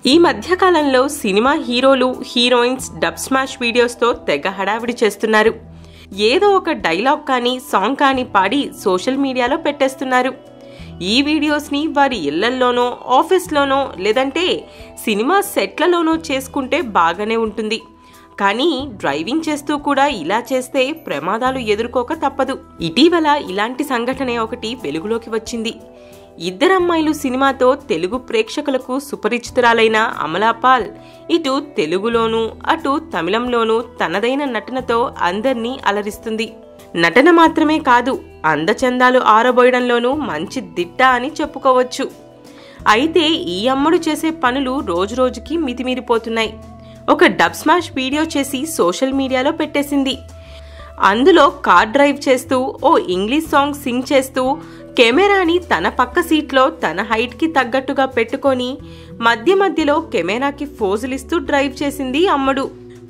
ఈ మధ్య కాలంలో సినిమా హీరోలు హీరోయిన్స్ డబ్ స్మాష్ వీడియోస్తో తెగ హడావిడి చేస్తున్నారు. ఏదో ఒక డైలాగ్ కానీ సాంగ్ కానీ పాడి సోషల్ మీడియాలో పెట్టేస్తున్నారు. ఈ వీడియోస్ని వారి ఇళ్లల్లోనో ఆఫీస్లోనో లేదంటే సినిమా సెట్లలోనో చేసుకుంటే బాగానే ఉంటుంది. కానీ డ్రైవింగ్ చేస్తూ కూడా ఇలా చేస్తే ప్రమాదాలు ఎదుర్కోక తప్పదు. ఇటీవల ఇలాంటి సంఘటన ఒకటి వెలుగులోకి వచ్చింది. ఇద్దరమ్మాయిలు సినిమాతో తెలుగు ప్రేక్షకులకు సుపరిచితురాలైన అమలా పాల్ ఇటు తెలుగులోనూ అటు తమిళంలోనూ తనదైన నటనతో అందర్నీ అలరిస్తుంది. నటన మాత్రమే కాదు, అందచందాలు ఆరబోయడంలోనూ మంచి దిట్ట అని చెప్పుకోవచ్చు. అయితే ఈ అమ్మడు చేసే పనులు రోజురోజుకి మితిమీరిపోతున్నాయి. ఒక డబ్ స్మాష్ వీడియో చేసి సోషల్ మీడియాలో పెట్టేసింది. అందులో కార్ డ్రైవ్ చేస్తూ ఓ ఇంగ్లీష్ సాంగ్ సింగ్ చేస్తూ కెమెరాని తన పక్క సీట్లో తన హైట్కి తగ్గట్టుగా పెట్టుకొని మధ్య మధ్యలో కెమెరాకి ఫోజులిస్తూ డ్రైవ్ చేసింది అమ్మడు.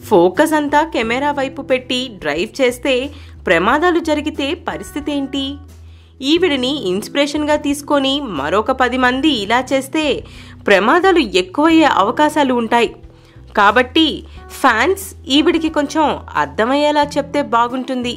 ఫోకస్ అంతా కెమెరా వైపు పెట్టి డ్రైవ్ చేస్తే ప్రమాదాలు జరిగితే పరిస్థితి ఏంటి? ఈవిడిని ఇన్స్పిరేషన్గా తీసుకొని మరొక 10 మంది ఇలా చేస్తే ప్రమాదాలు ఎక్కువయ్యే అవకాశాలు ఉంటాయి. కాబట్టి ఫ్యాన్స్ ఈవిడికి కొంచెం అర్థమయ్యేలా చెప్తే బాగుంటుంది.